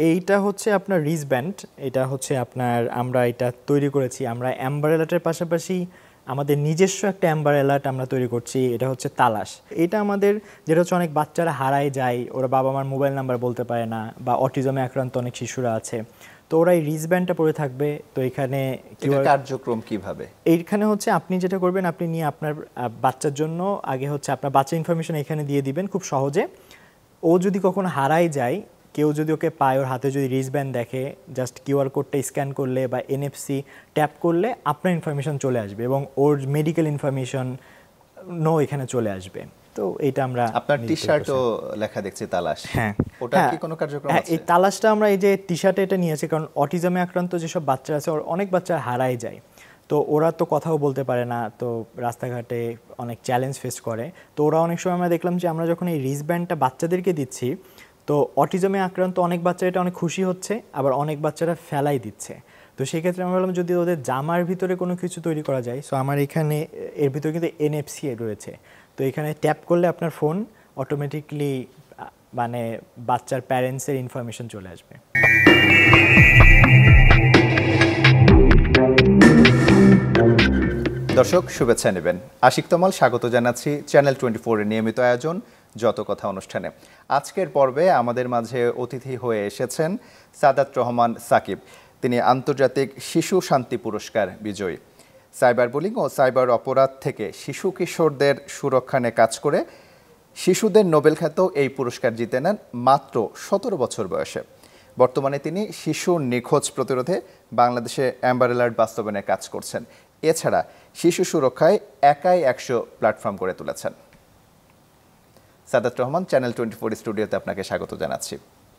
এইটা হচ্ছে আপনার রিস্টব্যান্ড, এটা হচ্ছে আপনার আমরা এটা তৈরি করেছি, আমরা অ্যাম্বার অ্যালার্টের পাশাপাশি আমাদের নিজস্ব একটা অ্যাম্বার অ্যালার্ট আমরা তৈরি করছি, এটা হচ্ছে তালাশ। এটা আমাদের যেটা হচ্ছে অনেক বাচ্চারা হারায় যায়, ওরা বাবা মার মোবাইল নাম্বার বলতে পারে না, বা অটিজমে আক্রান্ত অনেক শিশুরা আছে, তো ওরা এই রিস্টব্যান্ডটা পরে থাকবে। তো এখানে কার্যক্রম কিভাবে, এইখানে হচ্ছে আপনি যেটা করবেন, আপনি নিয়ে আপনার বাচ্চার জন্য আগে হচ্ছে আপনার বাচ্চার ইনফরমেশন এখানে দিয়ে দিবেন খুব সহজে। ও যদি কখনো হারাই যায়, কেউ যদি ওকে পায়, ওর হাতে যদি রিস্টব্যান্ড দেখে, জাস্ট কিউআর কোডটা স্ক্যান করলে বা এনএফসি ট্যাপ করলে আপনার ইনফরমেশন চলে আসবে এবং ওর মেডিকেল ইনফরমেশন এখানে চলে আসবে। তো এইটা আমরা আপনার টি-শার্টও লেখা দেখছি তালাশ, হ্যাঁ, ওটা কি কোনো কার্যক্রম আছে? এই তালাশটা আমরা এই যে টি-শার্টে এটা নিয়েছি, কারণ অটিজমে আক্রান্ত যেসব বাচ্চা আছে, অনেক বাচ্চা হারাই যায়, তো ওরা তো কথাও বলতে পারে না, তো রাস্তাঘাটে অনেক চ্যালেঞ্জ ফেস করে। তো ওরা অনেক সময় আমরা দেখলাম যে আমরা যখন এই রিস্টব্যান্ডটা বাচ্চাদেরকে দিচ্ছি, তো অটিজমে আক্রান্ত অনেক বাচ্চা এটা অনেক খুশি হচ্ছে, আবার অনেক বাচ্চারা ফেলাই দিচ্ছে। তো সেক্ষেত্রে আমরা বললাম যদি ওদের জামার ভিতরে কোনো কিছু তৈরি করা যায়, সো আমার এখানে এর ভিতরে কিন্তু এনএফসি রয়েছে, তো এখানে ট্যাপ করলে আপনার ফোন অটোমেটিকলি মানে বাচ্চার প্যারেন্টসের ইনফরমেশন চলে আসবে। দর্শক শুভেচ্ছা নেবেন, আশিক তমাল স্বাগত জানাচ্ছি চ্যানেল 24 এর নিয়মিত আয়োজন যত কথা অনুষ্ঠানে। আজকের পর্বে আমাদের মাঝে অতিথি হয়ে এসেছেন সাদাত রহমান সাকিব। তিনি আন্তর্জাতিক শিশু শান্তি পুরস্কার বিজয়ী। সাইবার বুলিং ও সাইবার অপরাধ থেকে শিশু কিশোরদের সুরক্ষা নিয়ে কাজ করে শিশুদের নোবেল খ্যাত এই পুরস্কার জিতে নেন মাত্র 17 বছর বয়সে। বর্তমানে তিনি শিশু নিখোঁজ প্রতিরোধে বাংলাদেশে অ্যাম্বার অ্যালার্ট বাস্তবায়নে কাজ করছেন। এছাড়া শিশু সুরক্ষায় একাই 100 প্ল্যাটফর্ম করে তুলেছেন। সাদাত রহমান, চ্যানেল 24 স্টুডিওতে আপনাকে স্বাগত জানাচ্ছি।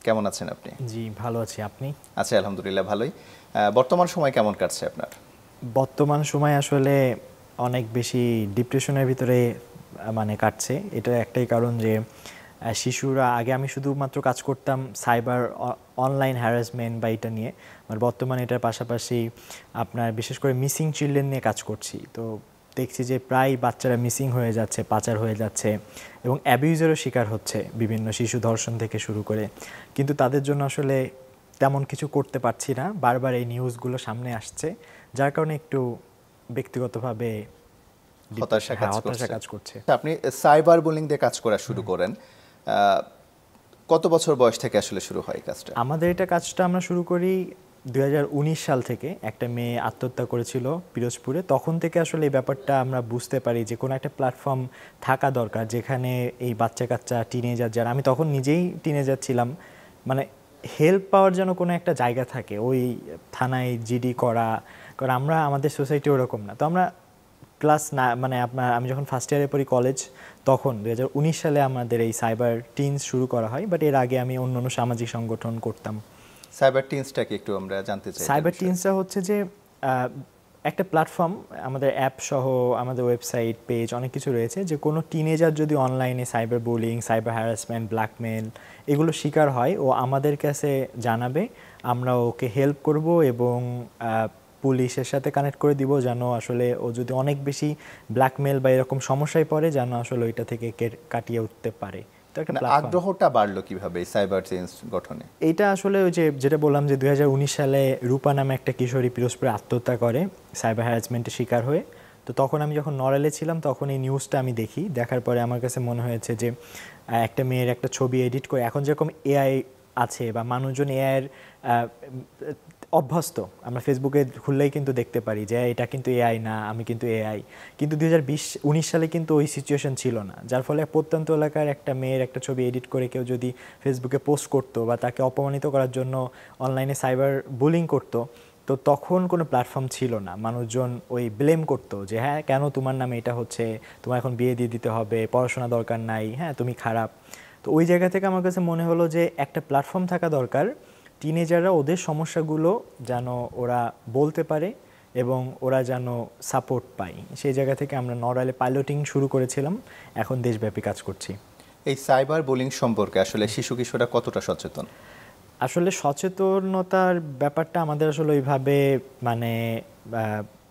কেমন আছেন আপনি? জি ভালো আছি, আপনি? আচ্ছা, আলহামদুলিল্লাহ ভালোই। বর্তমান সময় কেমন কাটছে আপনার? বর্তমান সময় আসলে অনেক বেশি ডিপ্রেশনের ভিতরে মানে কাটছে। এটা একটাই কারণ যে শিশুরা, আগে আমি শুধুমাত্র কাজ করতাম সাইবার অনলাইন হ্যারাসমেন্ট বা এটা নিয়ে, আর বর্তমানে এটার পাশাপাশি আপনার বিশেষ করে মিসিং চিলড্রেন নিয়ে কাজ করছি। তো দেখছি যে প্রায় বাচ্চারা মিসিং হয়ে যাচ্ছে, পাচার হয়ে যাচ্ছে এবং অ্যাবিউজেরও শিকার হচ্ছে, বিভিন্ন শিশু ধর্ষণ থেকে শুরু করে। কিন্তু তাদের জন্য আসলে তেমন কিছু করতে পারছি না, বারবার এই নিউজগুলো সামনে আসছে, যার কারণে একটু ব্যক্তিগতভাবে হতাশা কাজ করছে। আপনি সাইবার বুলিং দিয়ে কাজ করা শুরু করেন, কত বছর বয়স থেকে আসলে শুরু হয় কাজটা? আমাদের এটা কাজটা আমরা শুরু করি 2019 সাল থেকে। একটা মেয়ে আত্মহত্যা করেছিল পিরোজপুরে, তখন থেকে আসলে এই ব্যাপারটা আমরা বুঝতে পারি যে কোনো একটা প্ল্যাটফর্ম থাকা দরকার যেখানে এই বাচ্চা কাচ্চা টিনেজার যারা, আমি তখন নিজেই টিনেজার ছিলাম, মানে হেল্প পাওয়ার জন্য কোনো একটা জায়গা থাকে। ওই থানায় জিডি করা, কারণ আমরা আমাদের সোসাইটি ওরকম না। তো আমরা মানে আমি যখন ফার্স্ট ইয়ারে পড়ি কলেজ, তখন 2019 সালে আমাদের এই সাইবার টিনস শুরু করা হয়, বাট এর আগে আমি অন্যান্য সামাজিক সংগঠন করতাম। সাইবার টিনসটা কি একটু আমরা জানতে চাই। সাইবার টিনসটা হচ্ছে যে একটা প্ল্যাটফর্ম, আমাদের অ্যাপ সহ আমাদের ওয়েবসাইট পেজ অনেক কিছু রয়েছে, যে কোনো টিনেজার যদি অনলাইনে cyber bullying, cyber harassment, blackmail এগুলো শিকার হয়, ও আমাদের কাছে জানাবে, আমরা ওকে হেল্প করব এবং পুলিশের সাথে কানেক্ট করে দিব, যেন আসলে ও যদি অনেক বেশি ব্ল্যাকমেল বা এরকম সমস্যায় পড়ে, যেন আসলে ওইটা থেকে কাটিয়ে উঠতে পারে। আগ্রহটা বাড়লো কিভাবে সাইবার টিনস গঠনে? এইটা আসলে ওই যেটা বললাম যে 2019 সালে রূপা নামে একটা কিশোরী পিরোজপুরে আত্মহত্যা করে সাইবার হ্যারাসমেন্টের শিকার হয়ে। তো তখন আমি যখন নড়াইলে ছিলাম, তখন এই নিউজটা আমি দেখি, দেখার পরে আমার কাছে মনে হয়েছে যে একটা মেয়ের একটা ছবি এডিট করে, এখন যেরকম এআই আছে বা মানুষজন এআইয়ের অভ্যস্ত, আমরা ফেসবুকে খুললেই কিন্তু দেখতে পারি যে এটা কিন্তু এআই না, আমি কিন্তু এআই। কিন্তু 2019 সালে কিন্তু ওই সিচুয়েশন ছিল না, যার ফলে প্রত্যন্ত এলাকার একটা মেয়ের একটা ছবি এডিট করে কেউ যদি ফেসবুকে পোস্ট করতো বা তাকে অপমানিত করার জন্য অনলাইনে সাইবার বুলিং করতো, তো তখন কোনো প্ল্যাটফর্ম ছিল না। মানুষজন ওই ব্লেম করতো যে হ্যাঁ কেন তোমার নামে এটা হচ্ছে, তোমার এখন বিয়ে দিয়ে দিতে হবে, পড়াশোনা দরকার নাই, হ্যাঁ তুমি খারাপ। তো ওই জায়গা থেকে আমার কাছে মনে হলো যে একটা প্ল্যাটফর্ম থাকা দরকার, টিনেজাররা ওদের সমস্যাগুলো যেন ওরা বলতে পারে এবং ওরা যেন সাপোর্ট পায়। সেই জায়গা থেকে আমরা নড়াইলে পাইলটিং শুরু করেছিলাম, এখন দেশব্যাপী কাজ করছি। এই সাইবার বুলিং সম্পর্কে আসলে শিশু কিশোররা কতটা সচেতন? আসলে সচেতনতার ব্যাপারটা আমাদের আসলে ওইভাবে মানে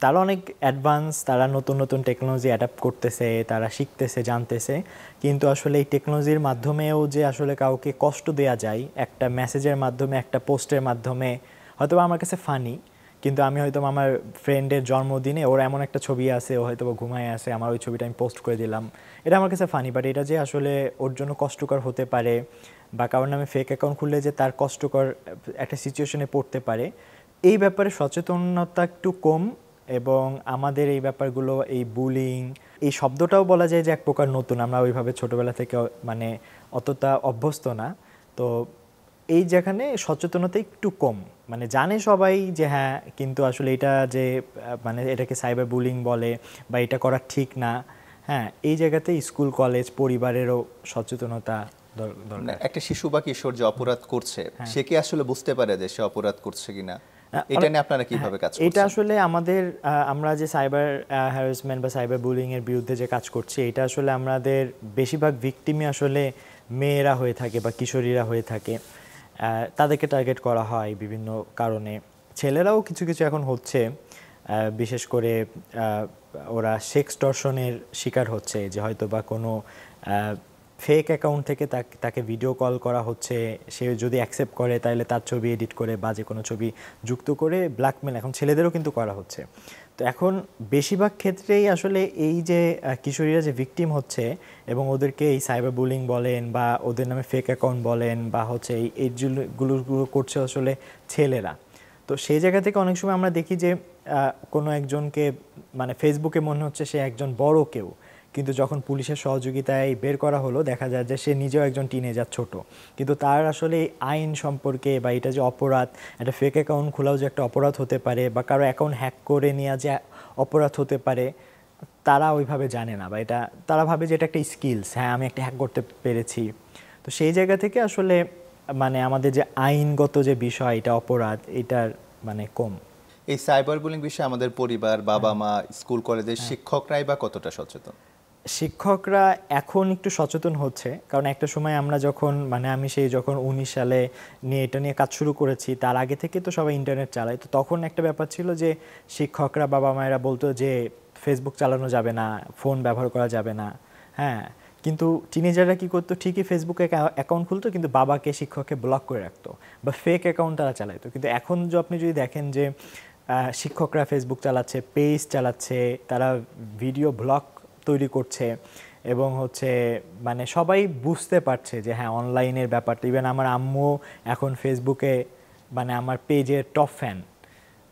তারা অনেক অ্যাডভান্স, তারা নতুন নতুন টেকনোলজি অ্যাডাপ্ট করতেছে, তারা শিখতেছে, জানতেছে, কিন্তু আসলে এই টেকনোলজির মাধ্যমেও যে আসলে কাউকে কষ্ট দেওয়া যায় একটা মেসেজের মাধ্যমে, একটা পোস্টের মাধ্যমে, হয়তো আমার কাছে ফানি, কিন্তু আমি হয়তো আমার ফ্রেন্ডের জন্মদিনে ওর এমন একটা ছবি আছে, ও হয়তো ঘুমায় আছে, আমার ওই ছবিটা আমি পোস্ট করে দিলাম, এটা আমার কাছে ফানি, বাট এটা যে আসলে ওর জন্য কষ্টকর হতে পারে বা কারোর নামে ফেক অ্যাকাউন্ট খুললে যে তার কষ্টকর একটা সিচুয়েশনে পড়তে পারে, এই ব্যাপারে সচেতনতা একটু কম। এবং আমাদের এই ব্যাপারগুলো, এই বুলিং, এই শব্দটাও বলা যায় যে এক প্রকার নতুন, আমরা ওইভাবে ছোটোবেলা থেকে মানে অতটা অভ্যস্ত না। তো এই যেখানে সচেতনতা একটু কম, মানে জানে সবাই যে হ্যাঁ, কিন্তু আসলে এটা যে মানে এটাকে সাইবার বুলিং বলে বা এটা করা ঠিক না, হ্যাঁ, এই জায়গাতে স্কুল কলেজ পরিবারেরও সচেতনতা দরকার। একটা শিশু বা কিশোর যে অপরাধ করছে, সে কি আসলে বুঝতে পারে যে সে অপরাধ করছে কিনা? এটা নিয়ে আপনারা কিভাবে কাজ করছেন? এটা আসলে আমাদের আমরা যে সাইবার হ্যারাসমেন্ট বা সাইবার বুলিং এর বিরুদ্ধে যে কাজ করছি, এটা আসলে আমাদের বেশিরভাগ ভিকটিমই আসলে মেয়েরা হয়ে থাকে বা কিশোরীরা হয়ে থাকে। তাদেরকে টার্গেট করা হয় বিভিন্ন কারণে। ছেলেরাও কিছু কিছু এখন হচ্ছে, বিশেষ করে ওরা সেক্সটর্শনের শিকার হচ্ছে, যে হয়তো বা কোনো ফেক অ্যাকাউন্ট থেকে তাকে ভিডিও কল করা হচ্ছে, সে যদি অ্যাকসেপ্ট করে তাহলে তার ছবি এডিট করে বা যে কোনো ছবি যুক্ত করে ব্ল্যাকমেল এখন ছেলেদেরও কিন্তু করা হচ্ছে। তো এখন বেশিরভাগ ক্ষেত্রেই আসলে এই যে কিশোরীরা যে ভিকটিম হচ্ছে এবং ওদেরকে এই সাইবার বুলিং বলেন বা ওদের নামে ফেক অ্যাকাউন্ট বলেন বা হচ্ছে এই গুলো করছে আসলে ছেলেরা। তো সেই জায়গা থেকে অনেক সময় আমরা দেখি যে কোনো একজনকে মানে ফেসবুকে মনে হচ্ছে সে একজন বড় কেউ, কিন্তু যখন পুলিশের সহযোগিতায় বের করা হলো দেখা যায় যে সে নিজেও একজন টিনেজার ছোট, কিন্তু তার আসলে আইন সম্পর্কে বা এটা যে অপরাধ, একটা ফেক অ্যাকাউন্ট খোলাও যে একটা অপরাধ হতে পারে বা কারো অ্যাকাউন্ট হ্যাক করে নেওয়া যে অপরাধ হতে পারে, তারা ওইভাবে জানে না, বা এটা তারা ভাবে যে এটা একটা স্কিলস, হ্যাঁ আমি একটা হ্যাক করতে পেরেছি। তো সেই জায়গা থেকে আসলে মানে আমাদের যে আইনগত যে বিষয়, এটা অপরাধ, এটার মানে কম। এই সাইবার বুলিং বিষয়ে আমাদের পরিবার, বাবা মা, স্কুল কলেজের শিক্ষকরাই বা কতটা সচেতন? শিক্ষকরা এখন একটু সচেতন হচ্ছে, কারণ একটা সময় আমরা যখন মানে আমি সেই যখন 19 সালে নিয়ে এটা নিয়ে কাজ শুরু করেছি, তার আগে থেকে তো সবাই ইন্টারনেট চালায়, তো তখন একটা ব্যাপার ছিল যে শিক্ষকরা, বাবা মায়েরা বলতো যে ফেসবুক চালানো যাবে না, ফোন ব্যবহার করা যাবে না, হ্যাঁ, কিন্তু টিনেজাররা কী করতো, ঠিকই ফেসবুকে অ্যাকাউন্ট খুলতো কিন্তু বাবাকে শিক্ষককে ব্লক করে রাখতো বা ফেক অ্যাকাউন্ট তারা চালাইতো। কিন্তু এখন আপনি যদি দেখেন যে শিক্ষকরা ফেসবুক চালাচ্ছে, পেজ চালাচ্ছে, তারা ভিডিও ব্লগ তৈরি করছে এবং হচ্ছে মানে সবাই বুঝতে পারছে যে হ্যাঁ অনলাইনের ব্যাপারটা। ইভেন আমার আম্মু এখন ফেসবুকে মানে আমার পেজের টপ ফ্যান।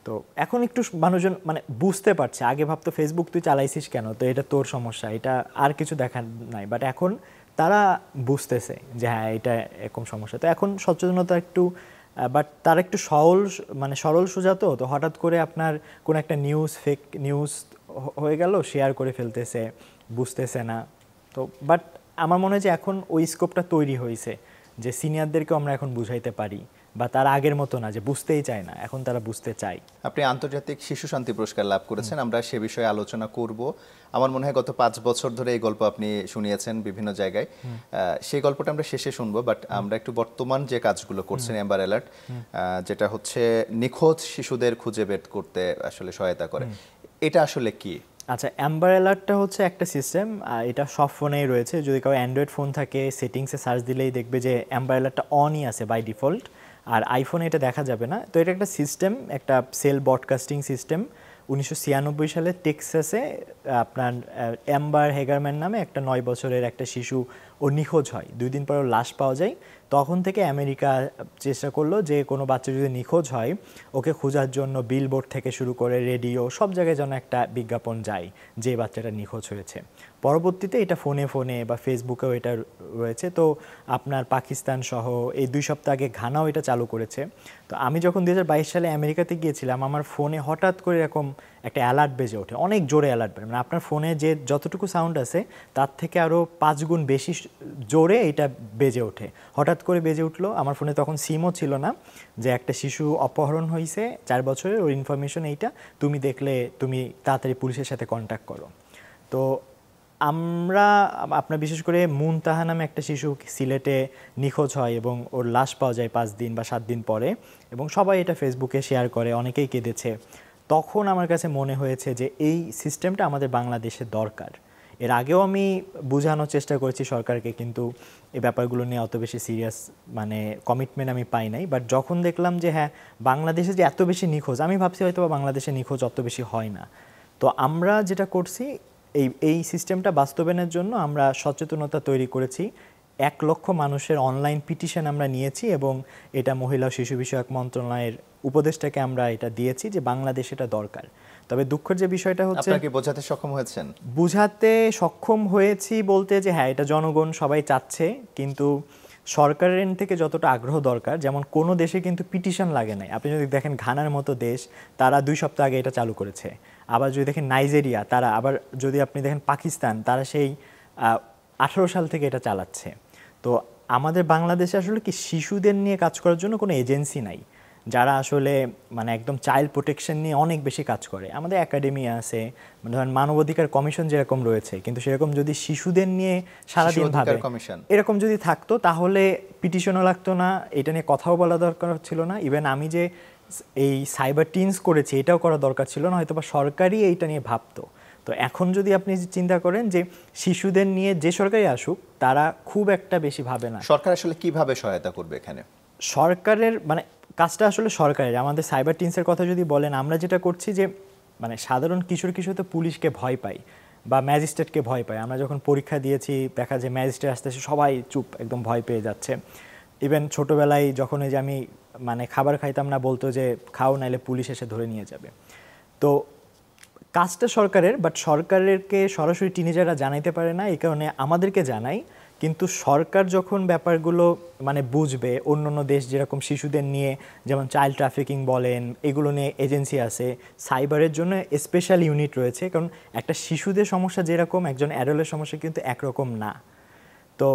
তো এখন একটু মানুষজন মানে বুঝতে পারছে, আগে ভাবতো ফেসবুক তুই চালাইছিস কেন, তো এটা তোর সমস্যা, এটা আর কিছু দেখার নাই, বাট এখন তারা বুঝতেছে যে হ্যাঁ এটা এরকম সমস্যা। তো এখন সচেতনতা একটু, বাট তারা একটু সরল সোজা, তো হঠাৎ করে আপনার কোন একটা নিউজ ফেক নিউজ হয়ে গেল, শেয়ার করে ফেলতেছে, বুঝতেছে না। তো বাট আমার মনে হয় যে এখন ওই স্কোপটা তৈরি হয়েছে যে সিনিয়রদেরকেও আমরা এখন বুঝাইতে পারি, বা তারা আগের মতো না যে বুঝতেই চায় না, এখন তারা বুঝতে চায়। আপনি আন্তর্জাতিক শিশু শান্তি পুরস্কার লাভ করেছেন, আমরা সে বিষয়ে আলোচনা করব। আমার মনে হয় গত 5 বছর ধরে এই গল্প আপনি শুনিয়েছেন বিভিন্ন জায়গায়, সেই গল্পটা আমরা শেষে শুনবো, বাট আমরা একটু বর্তমান যে কাজগুলো করছেন অ্যাম্বার অ্যালার্ট, যেটা হচ্ছে নিখোঁজ শিশুদের খুঁজে বের করতে আসলে সহায়তা করে, এটা আসলে কি? আচ্ছা, অ্যাম্বার অ্যালার্টটা হচ্ছে একটা সিস্টেম, এটা সব ফোনেই রয়েছে। যদি কারো অ্যান্ড্রয়েড ফোন থাকে সেটিংসে সার্চ দিলেই দেখবে যে অ্যাম্বার অ্যালার্টটা অনই আছে বাই ডিফল্ট, আর আইফোনে এটা দেখা যাবে না। তো এটা একটা সিস্টেম, একটা সেল ব্রডকাস্টিং সিস্টেম। 1996 সালে টেক্সাসে আপনার অ্যাম্বার হেগারম্যান নামে একটা 9 বছরের একটা শিশু ও নিখোঁজ হয়, 2 দিন পর ওর লাশ পাওয়া যায়। তখন থেকে আমেরিকা চেষ্টা করলো যে কোনো বাচ্চা যদি নিখোঁজ হয় ওকে খোঁজার জন্য বিলবোর্ড থেকে শুরু করে রেডিও সব জায়গায় যেন একটা বিজ্ঞাপন যায় যে বাচ্চাটা নিখোঁজ হয়েছে। পরবর্তীতে এটা ফোনে ফোনে বা ফেসবুকেও এটা রয়েছে। তো আপনার পাকিস্তান সহ এই 2 সপ্তাহ আগে ঘানাও এটা চালু করেছে। তো আমি যখন 2022 সালে আমেরিকাতে গিয়েছিলাম, আমার ফোনে হঠাৎ করে এরকম একটা অ্যালার্ট বেজে ওঠে, অনেক জোরে অ্যালার্ট বেজে, মানে আপনার ফোনে যে যতটুকু সাউন্ড আছে তার থেকে আরও 5 গুণ বেশি জোরে এটা বেজে ওঠে। হঠাৎ করে বেজে উঠলো, আমার ফোনে তখন সিমও ছিল না, যে একটা শিশু অপহরণ হয়েছে 4 বছরের, ওর ইনফরমেশন এইটা, তুমি দেখলে তুমি তাড়াতাড়ি পুলিশের সাথে কন্ট্যাক্ট করো। তো আমরা আপনার বিশেষ করে মুনতাহা নামে একটা শিশু সিলেটে নিখোঁজ হয় এবং ওর লাশ পাওয়া যায় 5 দিন বা 7 দিন পরে, এবং সবাই এটা ফেসবুকে শেয়ার করে, অনেকেই কেঁদেছে। তখন আমার কাছে মনে হয়েছে যে এই সিস্টেমটা আমাদের বাংলাদেশে দরকার। এর আগেও আমি বোঝানোর চেষ্টা করেছি সরকারকে, কিন্তু এই ব্যাপারগুলো নিয়ে অত বেশি সিরিয়াস মানে কমিটমেন্ট আমি পাই নাই। বাট যখন দেখলাম যে হ্যাঁ, বাংলাদেশে যে এত বেশি নিখোঁজ, আমি ভাবছি হয়তো বা বাংলাদেশে নিখোঁজ অত বেশি হয় না। তো আমরা যেটা করছি, এই সিস্টেমটা বাস্তবায়নের জন্য আমরা সচেতনতা তৈরি করেছি। 1 লক্ষ মানুষের অনলাইন পিটিশন আমরা নিয়েছি এবং এটা মহিলা ও শিশু বিষয়ক মন্ত্রণালয়ের উপদেষ্টাকে আমরা এটা দিয়েছি যে বাংলাদেশে এটা দরকার। তবে দুঃখের যে বিষয়টা হচ্ছে, আপনারা কি বোঝাতে সক্ষম হয়েছেন? বুঝাতে সক্ষম হয়েছি বলতে যে হ্যাঁ, এটা জনগণ সবাই চাচ্ছে, কিন্তু সরকারের end থেকে যতটা আগ্রহ দরকার, যেমন কোনো দেশে কিন্তু পিটিশন লাগে নাই। আপনি যদি দেখেন ঘানার মতো দেশ, তারা 2 সপ্তাহ আগে এটা চালু করেছে। আবার যদি দেখেন নাইজেরিয়া, তারা আবার যদি আপনি দেখেন পাকিস্তান, তারা সেই 18 সাল থেকে এটা চালাচ্ছে। তো আমাদের বাংলাদেশে আসলে কি শিশুদের নিয়ে কাজ করার জন্য কোনো এজেন্সি নাই যারা আসলে মানে একদম চাইল্ড প্রোটেকশন নিয়ে অনেক বেশি কাজ করে। আমাদের একাডেমি আছে, মানে ধরেন মানবাধিকার কমিশন যেরকম রয়েছে, কিন্তু সেরকম যদি শিশুদের নিয়ে সারাদিন ভাবে এরকম যদি থাকতো তাহলে পিটিশনও লাগতো না, এটা নিয়ে কথাও বলা দরকার ছিল না। ইভেন আমি যে এই সাইবার টিনস করেছি এটাও করা দরকার ছিল না, হয়তো বা সরকারই এইটা নিয়ে ভাবতো। তো এখন যদি আপনি চিন্তা করেন যে শিশুদের নিয়ে যে সরকারই আসুক, তারা খুব একটা বেশি ভাবে না। সরকার আসলে কিভাবে সহায়তা করবে এখানে? সরকারের মানে কাজটা আসলে সরকারের। আমাদের সাইবার টিনসের কথা যদি বলেন, আমরা যেটা করছি যে মানে সাধারণ কিশোর তো পুলিশকে ভয় পায় বা ম্যাজিস্ট্রেটকে ভয় পায়। আমরা যখন পরীক্ষা দিয়েছি, দেখা যায় ম্যাজিস্ট্রেট আসতে সবাই চুপ, একদম ভয় পেয়ে যাচ্ছে। ইভেন ছোটোবেলায় যখন এই যে আমি মানে খাবার খাইতাম না, বলতো যে খাও নাইলে পুলিশ এসে ধরে নিয়ে যাবে। তো কাজটা সরকারের, বাট সরকারেরকে সরাসরি টিনেজাররা জানাইতে পারে না, এই কারণে আমাদেরকে জানাই। কিন্তু সরকার যখন ব্যাপারগুলো মানে বুঝবে, অন্য অন্য দেশ যেরকম শিশুদের নিয়ে যেমন চাইল্ড ট্রাফিকিং বলেন, এগুলো নিয়ে এজেন্সি আছে, সাইবারের জন্য স্পেশাল ইউনিট রয়েছে। কারণ একটা শিশুদের সমস্যা যেরকম, একজন অ্যাডাল্টের সমস্যা কিন্তু একরকম না। তো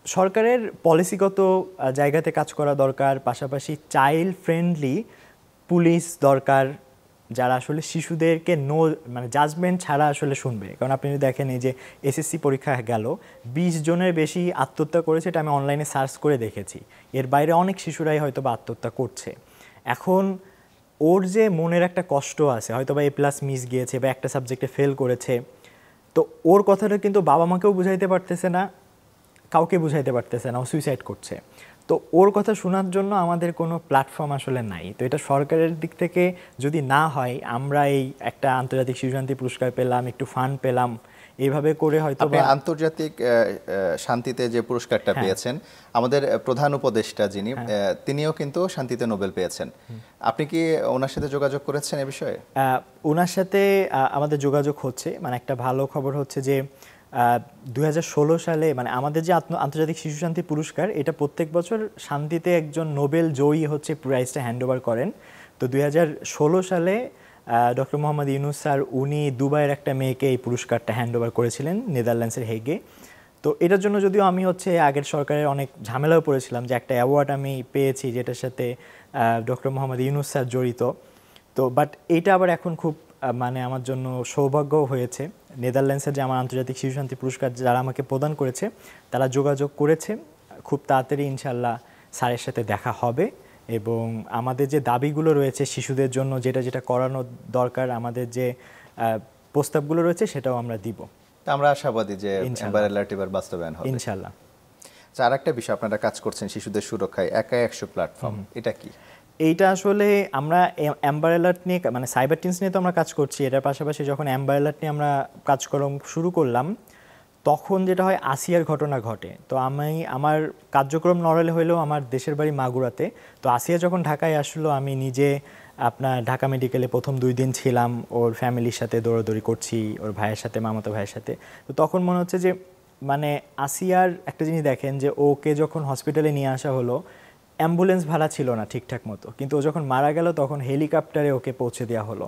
সরকারের পলিসিগত জায়গাতে কাজ করা দরকার, পাশাপাশি চাইল্ড ফ্রেন্ডলি পুলিশ দরকার, যারা আসলে শিশুদেরকে মানে জাজমেন্ট ছাড়া আসলে শুনবে। কারণ আপনি যদি দেখেন, এই যে এসএসসি পরীক্ষা গেল, 20 জনের বেশি আত্মহত্যা করেছে, এটা আমি অনলাইনে সার্চ করে দেখেছি। এর বাইরে অনেক শিশুরাই হয়তো বা আত্মহত্যা করছে। এখন ওর যে মনের একটা কষ্ট আছে, হয়তো বা A+ মিস গিয়েছে বা একটা সাবজেক্টে ফেল করেছে, তো ওর কথাটা কিন্তু বাবা মাকেও বুঝাইতে পারতেছে না, কাউকে বুঝাইতে পারতেছে না, ও সুইসাইড করছে। তো ওর কথা শোনার জন্য আমাদের কোনো প্ল্যাটফর্ম আসলে নাই। তো এটা সরকারের দিক থেকে যদি না হয়, আমরা এই একটা আন্তর্জাতিক শিশু শান্তি পুরস্কার পেলাম, একটু ফান্ড পেলাম, এইভাবে করে হয়তো আপনি আন্তর্জাতিক শান্তিতে যে পুরস্কারটা পেয়েছেন, আমাদের প্রধান উপদেষ্টা যিনি, তিনিও কিন্তু শান্তিতে নোবেল পেয়েছেন। আপনি কি ওনার সাথে যোগাযোগ করেছেন এ বিষয়ে? ওনার সাথে আমাদের যোগাযোগ হচ্ছে। মানে একটা ভালো খবর হচ্ছে যে 2016 সালে মানে আমাদের যে আন্তর্জাতিক শিশু শান্তি পুরস্কার, এটা প্রত্যেক বছর শান্তিতে একজন নোবেল জয়ী হচ্ছে প্রাইজটা হ্যান্ডওভার করেন। তো 2016 সালে ডক্টর মোহাম্মদ ইউনূস স্যার, উনি দুবাইয়ের একটা মেয়েকে এই পুরস্কারটা হ্যান্ডওভার করেছিলেন নেদারল্যান্ডসের হেগে। তো এটার জন্য যদিও আমি হচ্ছে আগের সরকারের অনেক ঝামেলাও পড়েছিলাম যে একটা অ্যাওয়ার্ড আমি পেয়েছি যেটার সাথে ডক্টর মোহাম্মদ ইউনূস স্যার জড়িত। তো বাট এইটা আবার এখন খুব মানে আমার জন্য সৌভাগ্য হয়েছে। নেদারল্যান্ডসের যে আমার আন্তর্জাতিক শিশু শান্তি পুরস্কার যারা আমাকে প্রদান করেছে, তারা যোগাযোগ করেছে। খুব তাড়াতাড়ি ইনশাল্লাহ স্যারের সাথে দেখা হবে এবং আমাদের যে দাবিগুলো রয়েছে শিশুদের জন্য, যেটা যেটা করানো দরকার, আমাদের যে প্রস্তাবগুলো রয়েছে, সেটাও আমরা দিব। আমরা আশাবাদী যে এমবার অ্যালার্ট এবার বাস্তবায়ন হবে ইনশাল্লাহ। আর একটা বিষয়, আপনারা কাজ করছেন শিশুদের সুরক্ষায়, একা 100 প্ল্যাটফর্ম, এটা কি? এইটা আসলে আমরা এমবার অ্যালার্ট নিয়ে মানে সাইবার টিনস নিয়ে তো আমরা কাজ করছি, এটার পাশাপাশি যখন এমবার অ্যালার্ট নিয়ে আমরা কাজকর্ম শুরু করলাম, তখন যেটা হয় আসিয়ার ঘটনা ঘটে। তো আমার কার্যক্রম নড়াইলে হইলেও আমার দেশের বাড়ি মাগুরাতে। তো আসিয়া যখন ঢাকায় আসলো, আমি নিজে আপনার ঢাকা মেডিকেলে প্রথম 2 দিন ছিলাম, ওর ফ্যামিলির সাথে দৌড়াদৌড়ি করছি, ওর ভাইয়ের সাথে, মামাতো ভাইয়ের সাথে। তো তখন মনে হচ্ছে যে মানে আসিয়ার একটা জিনিস দেখেন, যে ওকে যখন হসপিটালে নিয়ে আসা হলো, অ্যাম্বুলেন্স ভাড়া ছিল না ঠিকঠাক মতো, কিন্তু ও যখন মারা গেল তখন হেলিকপ্টারে ওকে পৌঁছে দেওয়া হলো।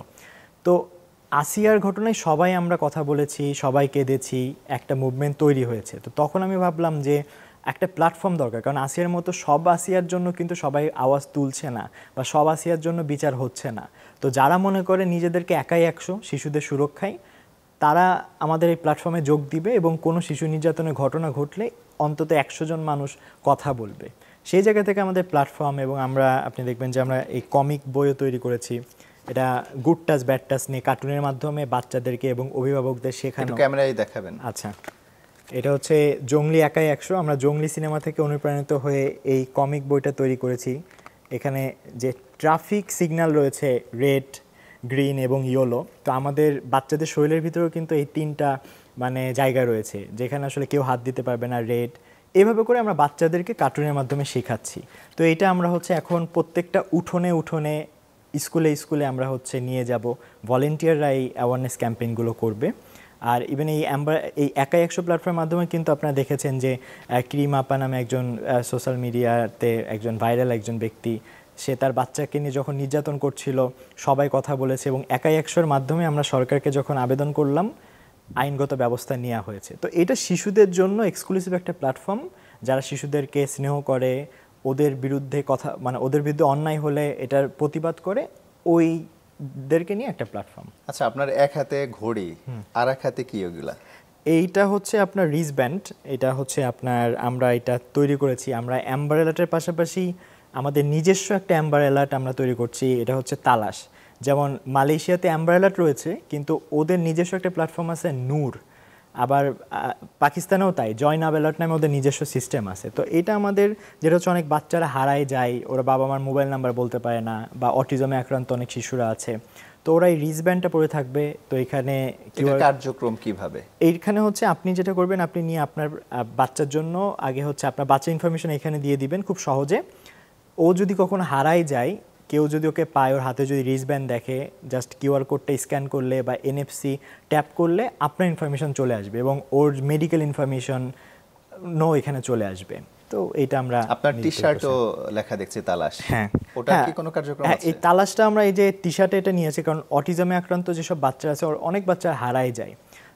তো আসিয়ার ঘটনায় সবাই আমরা কথা বলেছি, সবাই কেঁদেছি, একটা মুভমেন্ট তৈরি হয়েছে। তো তখন আমি ভাবলাম যে একটা প্ল্যাটফর্ম দরকার, কারণ আসিয়ার মতো সব আসিয়ার জন্য কিন্তু সবাই আওয়াজ তুলছে না, বা সব আসিয়ার জন্য বিচার হচ্ছে না। তো যারা মনে করে নিজেদেরকে একাই 100 শিশুদের সুরক্ষায়, তারা আমাদের এই প্ল্যাটফর্মে যোগ দিবে এবং কোনো শিশু নির্যাতনের ঘটনা ঘটলে অন্তত 100 জন মানুষ কথা বলবে। সেই জায়গা থেকে আমাদের প্ল্যাটফর্ম, এবং আপনি দেখবেন যে আমরা এই কমিক বইও তৈরি করেছি, এটা গুড টাচ ব্যাড টাচ নিয়ে কার্টুনের মাধ্যমে বাচ্চাদেরকে এবং অভিভাবকদের একটু শেখানো। ক্যামেরায় দেখাবেন। আচ্ছা, এটা হচ্ছে জংলি একাই 100। আমরা জংলি সিনেমা থেকে অনুপ্রাণিত হয়ে এই কমিক বইটা তৈরি করেছি। এখানে যে ট্রাফিক সিগন্যাল রয়েছে রেড, গ্রিন এবং ইয়েলো, তো আমাদের বাচ্চাদের শরীরের ভিতরেও কিন্তু এই 3টা মানে জায়গা রয়েছে যেখানে আসলে কেউ হাত দিতে পারবে না, রেড। এভাবে করে আমরা বাচ্চাদেরকে কার্টুনের মাধ্যমে শেখাচ্ছি। তো এটা আমরা হচ্ছে এখন প্রত্যেকটা উঠোনে উঠোনে, স্কুলে স্কুলে আমরা হচ্ছে নিয়ে যাব, ভলেন্টিয়াররা এই অ্যাওয়ারনেস ক্যাম্পেইনগুলো করবে। আর ইভেন এই একাই 100 প্ল্যাটফর্মের মাধ্যমে কিন্তু আপনারা দেখেছেন যে ক্রিম আপা নামে একজন সোশ্যাল মিডিয়াতে একজন ভাইরাল একজন ব্যক্তি, সে তার বাচ্চাকে নিয়ে যখন নির্যাতন করছিল সবাই কথা বলেছে, এবং একাই 100-র মাধ্যমে আমরা সরকারকে যখন আবেদন করলাম আইনগত ব্যবস্থা নেওয়া হয়েছে। তো এটা শিশুদের জন্য এক্সক্লুসিভ একটা প্ল্যাটফর্ম, যারা শিশুদেরকে স্নেহ করে, ওদের বিরুদ্ধে কথা মানে ওদের বিরুদ্ধে অন্যায় হলে এটার প্রতিবাদ করে, ওইদেরকে নিয়ে একটা প্ল্যাটফর্ম। আচ্ছা, আপনার এক হাতে ঘড়ি আর এক হাতে কি ওগুলা? এইটা হচ্ছে আপনার রিস্টব্যান্ড। এটা হচ্ছে আপনার, আমরা এটা তৈরি করেছি, আমরা অ্যাম্বার অ্যালার্টের পাশাপাশি আমাদের নিজস্ব একটা অ্যাম্বার অ্যালার্ট আমরা তৈরি করছি। এটা হচ্ছে তালাশ। যেমন মালয়েশিয়াতে অ্যাম্বার অ্যালার্ট রয়েছে, কিন্তু ওদের নিজস্ব একটা প্ল্যাটফর্ম আছে নূর। আবার পাকিস্তানেও তাই, জয় নাব অ্যালার্ট নামে ওদের নিজস্ব সিস্টেম আছে। তো এটা আমাদের, যেটা হচ্ছে অনেক বাচ্চারা হারায় যায়, ওরা বাবা মার মোবাইল নাম্বার বলতে পারে না, বা অটিজমে আক্রান্ত অনেক শিশুরা আছে, তো ওরা এই রিস্টব্যান্ডটা পরে থাকবে। তো এখানে কার্যক্রম কিভাবে? এইখানে হচ্ছে আপনি যেটা করবেন, আপনি নিয়ে আপনার বাচ্চার জন্য আগে হচ্ছে আপনার বাচ্চা ইনফরমেশন এখানে দিয়ে দিবেন খুব সহজে। ও যদি কখনো হারাই যায়, কেউ যদি ওকে পায়, ওর হাতে যদি রিস্টব্যান্ড দেখে, জাস্ট কিউআর কোডটা স্ক্যান করলে বা এনএফসি ট্যাপ করলে আপনার ইনফরমেশন চলে আসবে, এবং ওর মেডিকেল ইনফরমেশন এখানে চলে আসবে। তো এটা আমরা, আপনার টি শার্টও লেখা দেখছি তালাশ। হ্যাঁ, ওটা কি কোনো কার্যক্রম আছে? এই তালাশটা আমরা এই যে টি শার্টে এটা নিয়েছি, কারণ অটিজমে আক্রান্ত যেসব বাচ্চা আছে, অনেক বাচ্চা হারাই যায়,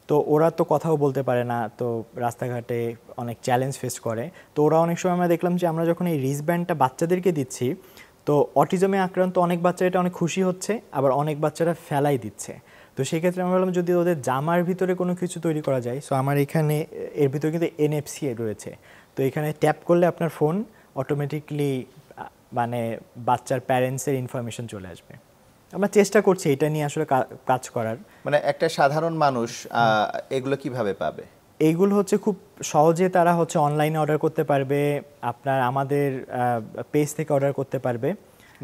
তো ওরা তো কথাও বলতে পারে না, তো রাস্তাঘাটে অনেক চ্যালেঞ্জ ফেস করে। তো ওরা অনেক সময় আমরা দেখলাম যে আমরা যখন এই রিস্টব্যান্ডটা বাচ্চাদেরকে দিচ্ছি, তো অটিজমে আক্রান্ত অনেক বাচ্চা এটা অনেক খুশি হচ্ছে, আবার অনেক বাচ্চারা ফেলাই দিচ্ছে। তো সেক্ষেত্রে আমরা বললাম যদি ওদের জামার ভিতরে কোনো কিছু তৈরি করা যায়। সো আমার এখানে এর ভিতরে কিন্তু এনএফসি রয়েছে, তো এখানে ট্যাপ করলে আপনার ফোন অটোমেটিকলি মানে বাচ্চার প্যারেন্টসের ইনফরমেশন চলে আসবে। আমরা চেষ্টা করছি এটা নিয়ে আসলে কাজ করার। মানে একটা সাধারণ মানুষ এগুলো কিভাবে পাবে? এইগুলো হচ্ছে খুব সহজে তারা হচ্ছে অনলাইনে অর্ডার করতে পারবে, আপনার আমাদের পেজ থেকে অর্ডার করতে পারবে।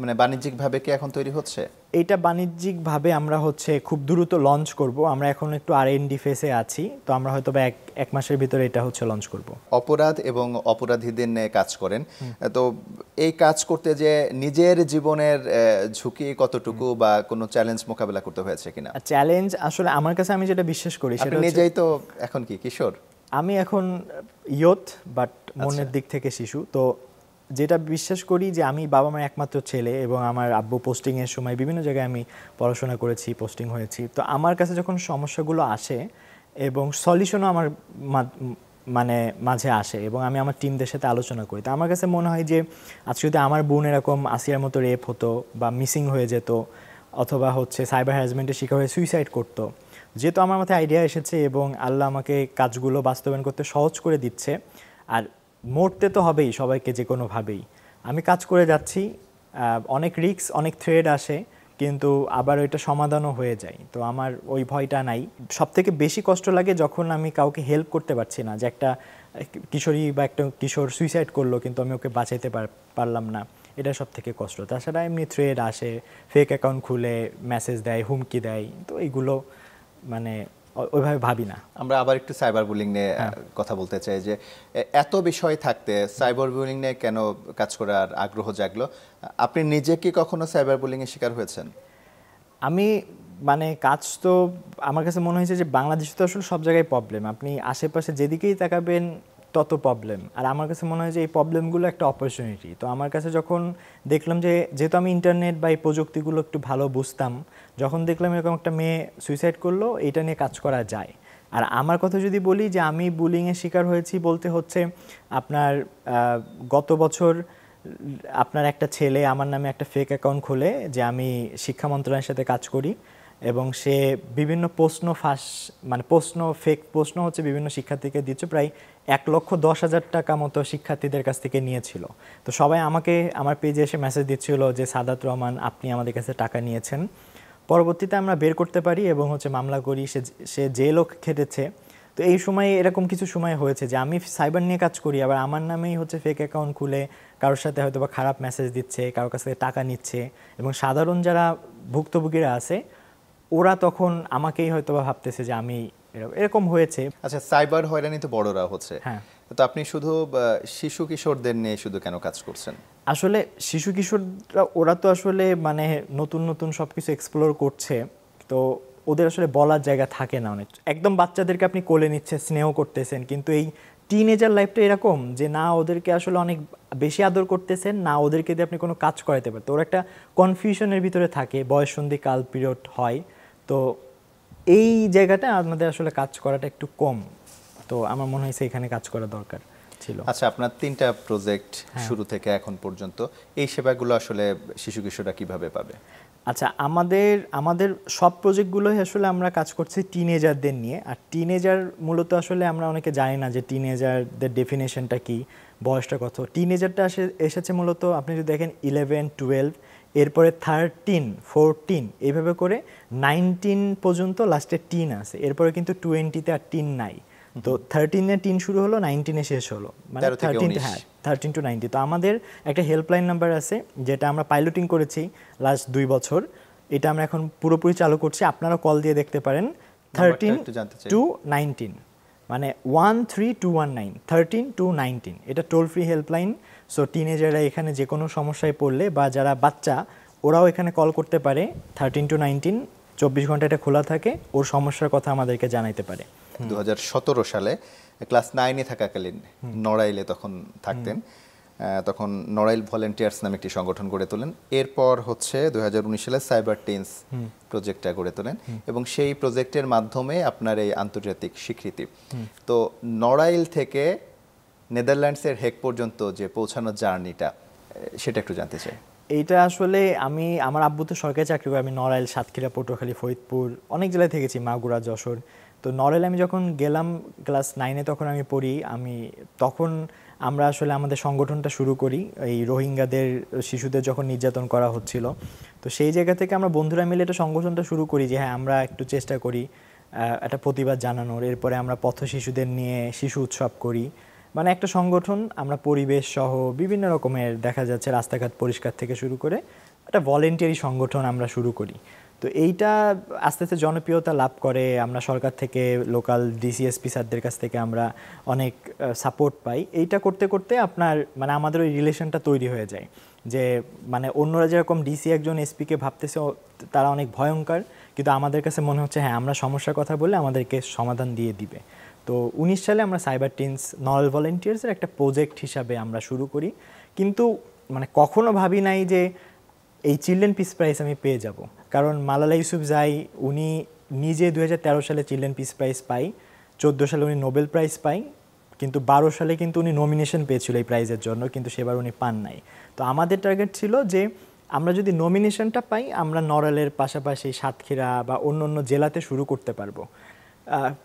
মানে বাণিজ্যিকভাবে কি এখন তৈরি হচ্ছে? এইটা বাণিজ্যিকভাবে আমরা হচ্ছে খুব দ্রুত লঞ্চ করব। আমরা এখন একটু R&D ফেসে আছি, তো আমরা হয়তো বা এক মাসের ভিতরে এটা হচ্ছে লঞ্চ করব। অপরাধ এবং অপরাধীদের নিয়ে কাজ করেন, তো এই কাজ করতে যে নিজের জীবনের ঝুঁকি কতটুকু বা কোনো চ্যালেঞ্জ মোকাবেলা করতে হয়েছে কিনা? চ্যালেঞ্জ আসলে আমার কাছে, আমি যেটা বিশ্বাস করি সেটা হচ্ছে, নিজেই তো এখন কি কিশোর, আমি এখন ইয়ুথ বাট মনের দিক থেকে শিশু। তো যেটা বিশ্বাস করি যে আমি বাবা মার একমাত্র ছেলে, এবং আমার আব্বু পোস্টিংয়ের সময় বিভিন্ন জায়গায় আমি পড়াশোনা করেছি, পোস্টিং হয়েছি। তো আমার কাছে যখন সমস্যাগুলো আসে এবং সলিউশনও আমার মানে মাঝে আসে, এবং আমি আমার টিমদের সাথে আলোচনা করি, তো আমার কাছে মনে হয় যে আজকে যদি আমার বোন এরকম আসিয়ার মতো রেপ হতো বা মিসিং হয়ে যেত, অথবা হচ্ছে সাইবার হ্যারাসমেন্টের শিকার হয়ে সুইসাইড করতো, যেহেতু আমার মাথায় আইডিয়া এসেছে এবং আল্লাহ আমাকে কাজগুলো বাস্তবায়ন করতে সহজ করে দিচ্ছে, আর মরতে তো হবেই সবাইকে যে কোনোভাবেই, আমি কাজ করে যাচ্ছি। অনেক রিস্ক, অনেক থ্রেড আসে, কিন্তু আবার ওইটা সমাধানও হয়ে যায়, তো আমার ওই ভয়টা নাই। সবথেকে বেশি কষ্ট লাগে যখন আমি কাউকে হেল্প করতে পারছি না, যে একটা কিশোরী বা একটা কিশোর সুইসাইড করলো কিন্তু আমি ওকে বাঁচাইতে পারলাম না, এটা সব থেকে কষ্ট। তাছাড়া এমনি থ্রেড আসে, ফেক অ্যাকাউন্ট খুলে মেসেজ দেয়, হুমকি দেয়, তো এইগুলো মানে ওইভাবে ভাবি না। আমরা আবার একটু সাইবার বুলিং নিয়ে কথা বলতে চাই, যে এত বিষয় থাকতে সাইবার বুলিং নিয়ে কেন কাজ করার আগ্রহ জাগলো? আপনি নিজে কি কখনো সাইবার বুলিং এর শিকার হয়েছেন? আমি মানে কাজ তো, আমার কাছে মনে হয়েছে যে বাংলাদেশে তো আসলে সব জায়গায় প্রবলেম, আপনি আশেপাশে যেদিকেই তাকাবেন তত প্রবলেম, আর আমার কাছে মনে হয় যে এই প্রবলেমগুলো একটা অপরচুনিটি। তো আমার কাছে যখন দেখলাম যে, যেহেতু আমি ইন্টারনেট বা এই প্রযুক্তিগুলো একটু ভালো বুঝতাম, যখন দেখলাম এরকম একটা মেয়ে সুইসাইড করলো, এইটা নিয়ে কাজ করা যায়। আর আমার কথা যদি বলি যে আমি বুলিংয়ের শিকার হয়েছি বলতে হচ্ছে, আপনার গত বছর আপনার একটা ছেলে আমার নামে একটা ফেক অ্যাকাউন্ট খোলে যে আমি শিক্ষা মন্ত্রণালয়ের সাথে কাজ করি, এবং সে বিভিন্ন প্রশ্ন ফেক প্রশ্ন হচ্ছে বিভিন্ন শিক্ষার্থীকে দিচ্ছে, প্রায় 1,10,000 টাকা মতো শিক্ষার্থীদের কাছ থেকে নিয়েছিল। তো সবাই আমাকে আমার পেজে এসে মেসেজ দিচ্ছিল যে সাদাত রহমান, আপনি আমাদের কাছে টাকা নিয়েছেন। পরবর্তীতে আমরা বের করতে পারি এবং হচ্ছে মামলা করি, সে জেলও খেটেছে। তো এই সময় এরকম কিছু সময় হয়েছে যে আমি সাইবার নিয়ে কাজ করি, আবার আমার নামেই হচ্ছে ফেক অ্যাকাউন্ট খুলে কারোর সাথে হয়তো বা খারাপ মেসেজ দিচ্ছে, কারোর কাছ থেকে টাকা নিচ্ছে, এবং সাধারণ যারা ভুক্তভোগীরা আছে ওরা তখন আমাকেই হয়তো বা ভাবতেছে যে আমি এরকম হয়েছে। আচ্ছা, সাইবার হয়রানি তো বড়রা হচ্ছে, হ্যাঁ। তো আপনি শুধু শিশু কিশোরদের নিয়ে শুধু কেন কাজ করছেন? আসলে শিশু কিশোররা ওরা তো আসলে মানে নতুন নতুন সব কিছু এক্সপ্লোর করছে, তো ওদের আসলে বলার জায়গা থাকে না অনেক। একদম বাচ্চাদেরকে আপনি কোলে নিচ্ছেন, স্নেহ করতেছেন, কিন্তু এই টিনেজার লাইফটা এরকম যে না ওদেরকে আসলে অনেক বেশি আদর করতেছেন, না ওদেরকে দিয়ে আপনি কোনো কাজ করাতে পারেন। তো ওরা একটা কনফিউশনের ভিতরে থাকে, বয়ঃসন্ধি কাল পিরিয়ড হয়, তো এই জায়গাটা আমাদের আসলে কাজ করাটা একটু কম। তো আমার মনে হয়েছে এখানে কাজ করা দরকার ছিল। আচ্ছা, আপনার 3টা প্রজেক্ট শুরু থেকে এখন পর্যন্ত, এই সেবাগুলো আসলে শিশু কিশোররা কিভাবে পাবে? আচ্ছা, আমাদের সব প্রজেক্টগুলোই আসলে আমরা কাজ করছি টিনেজারদের নিয়ে। আর টিনেজার মূলত আসলে আমরা অনেকে জানি না যে টিনেজারদের ডেফিনেশনটা কি, বয়সটা কত। টিনেজারটা এসেছে মূলত আপনি যদি দেখেন 11, 12, এরপরে 13, 14, এইভাবে করে 19 পর্যন্ত লাস্টে টিন আছে, এরপরে কিন্তু 20-তে আর টিন নাই। তো 13-এ টিন শুরু হলো, 19-এ শেষ হলো, মানে 13, হ্যাঁ 13 to 19। তো আমাদের একটা হেল্পলাইন নাম্বার আছে যেটা আমরা পাইলটিং করেছি লাস্ট 2 বছর, এটা আমরা এখন পুরোপুরি চালু করছি। আপনারা কল দিয়ে দেখতে পারেন 13 to 19, মানে 13219, 13 to 19, এটা টোল ফ্রি হেল্পলাইন। সো টিনেজাররা এখানে যে কোনো সমস্যায় পড়লে বা যারা বাচ্চা ওরাও এখানে কল করতে পারে। 13 to 19 24 ঘন্টা এটা খোলা থাকে, ওর সমস্যার কথা আমাদেরকে জানাইতে পারে। 2017 সালে ক্লাস 9-এ থাকাকালীন নড়াইলে তখন থাকতেন, তখন নড়াইল ভলেন্টিয়ার্স নামে একটি সংগঠন গড়ে তোলেন। এরপর হচ্ছে 2019 সালে সাইবার টিনস প্রজেক্টটা গড়ে তোলেন, এবং সেই প্রজেক্টের মাধ্যমে আপনার এই আন্তর্জাতিক স্বীকৃতি। তো নড়াইল থেকে নেদারল্যান্ডসের হেগ পর্যন্ত যে পৌঁছানোর জার্নিটা, সেটা একটু জানতে চাই। এইটা আসলে আমার আব্বু তো সরকারি চাকরি করে, আমি নড়াইল, সাতক্ষীরা, পটুয়াখালী, ফরিদপুর অনেক জেলায় থেকেছি, মাগুরা, যশোর। তো নড়াইলে আমি যখন গেলাম ক্লাস 9-এ তখন আমি পড়ি, তখন আমরা আসলে আমাদের সংগঠনটা শুরু করি এই রোহিঙ্গাদের শিশুদের যখন নির্যাতন করা হচ্ছিল। তো সেই জায়গা থেকে আমরা বন্ধুরা মিলে একটা সংগঠনটা শুরু করি যে হ্যাঁ আমরা একটু চেষ্টা করি একটা প্রতিবাদ জানানোর। এরপরে আমরা পথ শিশুদের নিয়ে শিশু উৎসব করি, মানে একটা সংগঠন আমরা পরিবেশ সহ বিভিন্ন রকমের দেখা যাচ্ছে রাস্তাঘাট পরিষ্কার থেকে শুরু করে একটা ভলেন্টিয়ারি সংগঠন আমরা শুরু করি। তো এইটা আস্তে আস্তে জনপ্রিয়তা লাভ করে, আমরা সরকার থেকে লোকাল ডিসিএসপি স্যারদের কাছ থেকে আমরা অনেক সাপোর্ট পাই। এইটা করতে করতে আপনার মানে আমাদের ওই রিলেশনটা তৈরি হয়ে যায় যে মানে অন্যরা যেরকম ডিসি একজন এসপিকে ভাবতেছে তারা অনেক ভয়ঙ্কর, কিন্তু আমাদের কাছে মনে হচ্ছে হ্যাঁ আমরা সমস্যার কথা বললে আমাদেরকে সমাধান দিয়ে দিবে। তো 19 সালে আমরা সাইবার টিনস নড়াইল ভলেন্টিয়ার্সের একটা প্রজেক্ট হিসাবে আমরা শুরু করি, কিন্তু মানে কখনো ভাবি নাই যে এই চিলড্রেন পিস প্রাইজ আমি পেয়ে যাব। কারণ মালালা ইউসুফজাই উনি নিজে 2013 সালে চিলড্রেন পিস প্রাইজ পাই, 14 সালে উনি নোবেল প্রাইজ পাই, কিন্তু 12 সালে কিন্তু উনি নমিনেশন পেয়েছিল এই প্রাইজের জন্য, কিন্তু সেবার উনি পান নাই। তো আমাদের টার্গেট ছিল যে আমরা যদি নমিনেশনটা পাই আমরা নড়াইলের পাশাপাশি সাতক্ষীরা বা অন্য অন্য জেলাতে শুরু করতে পারবো।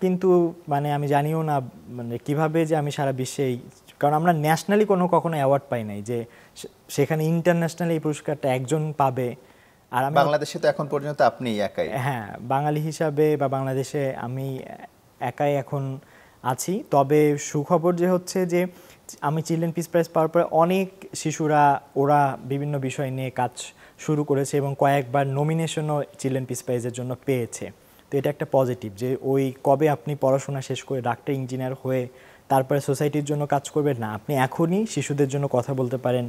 কিন্তু মানে আমি জানিও না মানে কিভাবে যে আমি সারা বিশ্বে, কারণ আমরা ন্যাশনালি কখনো অ্যাওয়ার্ড পাই নাই যে সেখানে ইন্টারন্যাশনালি এই পুরস্কারটা একজন পাবে। আর আমি বাংলাদেশে তো এখন পর্যন্ত আপনি একাই। হ্যাঁ, বাঙালি হিসাবে বা বাংলাদেশে আমি একাই এখন আছি। তবে সুখবর যে হচ্ছে যে আমি চিলড্রেন পিস প্রাইজ পাওয়ার পরে অনেক শিশুরা ওরা বিভিন্ন বিষয় নিয়ে কাজ শুরু করেছে এবং কয়েকবার নমিনেশনও চিলড্রেন পিস প্রাইজের জন্য পেয়েছে। তো এটা একটা পজিটিভ যে ওই কবে আপনি পড়াশোনা শেষ করে ডাক্তার ইঞ্জিনিয়ার হয়ে তারপরে সোসাইটির জন্য কাজ করবেন না, আপনি এখনই শিশুদের জন্য কথা বলতে পারেন,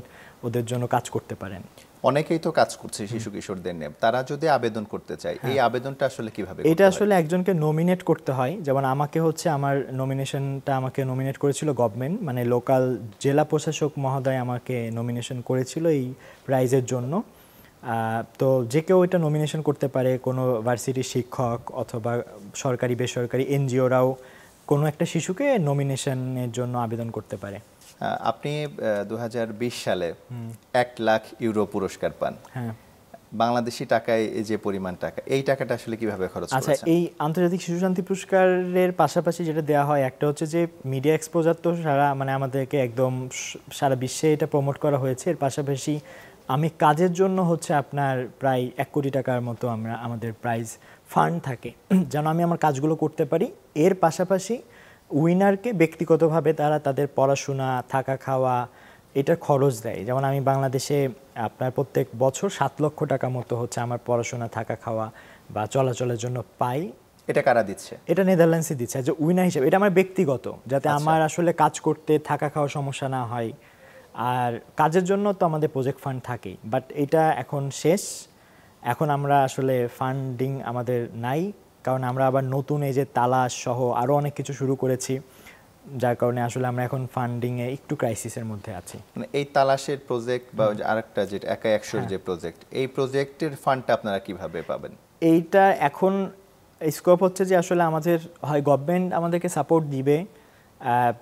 ওদের জন্য কাজ করতে পারেন। অনেকেই তো কাজ করছে শিশু কিশোরদের নিয়ে, তারা যদি আবেদন করতে চায় এই আবেদনটা আসলে কিভাবে করতে হয়? এটা আসলে একজনকে নমিনেট করতে হয়। যেমন আমাকে হচ্ছে আমার নমিনেশনটা আমাকে নমিনেট করেছিল গভর্নমেন্ট, মানে লোকাল জেলা প্রশাসক মহোদয় আমাকে নমিনেশন করেছিল এই প্রাইজের জন্য। তো যে কেউ এটা নমিনেশন করতে পারে, কোনো ভার্সিটির শিক্ষক অথবা সরকারি বেসরকারি এনজিওরাও কোনো একটা শিশুকে নমিনেশনের জন্য আবেদন করতে পারে। আপনি 2020 সালে 1 লাখ ইউরো পুরস্কার পান। হ্যাঁ, বাংলাদেশি টাকায় এই যে পরিমাণ টাকা, এই টাকাটা আসলে কিভাবে খরচ করেছেন? আচ্ছা, এই আন্তর্জাতিক শিশু শান্তি পুরস্কারের পাশাপাশি যেটা দেওয়া হয় একটা হচ্ছে যে মিডিয়া এক্সপোজার, তো সারা মানে আমাদেরকে একদম সারা বিশ্বে এটা প্রমোট করা হয়েছে। এর পাশাপাশি আমি কাজের জন্য হচ্ছে আপনার প্রায় 1 কোটি টাকার মতো আমাদের প্রাইজ ফান্ড থাকে যেন আমি আমার কাজগুলো করতে পারি। এর পাশাপাশি উইনারকে ব্যক্তিগতভাবে তারা তাদের পড়াশোনা, থাকা, খাওয়া এটার খরচ দেয়। যেমন আমি বাংলাদেশে আপনার প্রত্যেক বছর 7 লক্ষ টাকা মতো হচ্ছে আমার পড়াশোনা, থাকা, খাওয়া বা চলাচলের জন্য পাই। এটা কারা দিচ্ছে? এটা নেদারল্যান্ডসে দিচ্ছে যে উইনার হিসেবে। এটা আমার ব্যক্তিগত, যাতে আমার আসলে কাজ করতে, থাকা খাওয়া সমস্যা না হয়। আর কাজের জন্য তো আমাদের প্রজেক্ট ফান্ড থাকেই, বাট এটা এখন শেষ। এখন আমরা আসলে ফান্ডিং আমাদের নাই, কারণ আমরা আবার নতুন এই যে তালাশ সহ আরও অনেক কিছু শুরু করেছি, যার কারণে আসলে আমরা এখন ফান্ডিংয়ে একটু ক্রাইসিসের মধ্যে আছি। মানে এই তালাশের প্রজেক্ট বা আরেকটা যেটা একা 100-র যে প্রজেক্ট, এই প্রজেক্টের ফান্ডটা আপনারা কিভাবে পাবেন? এইটা এখন স্কোপ হচ্ছে যে আসলে আমাদের হয় গভর্নমেন্ট আমাদেরকে সাপোর্ট দিবে,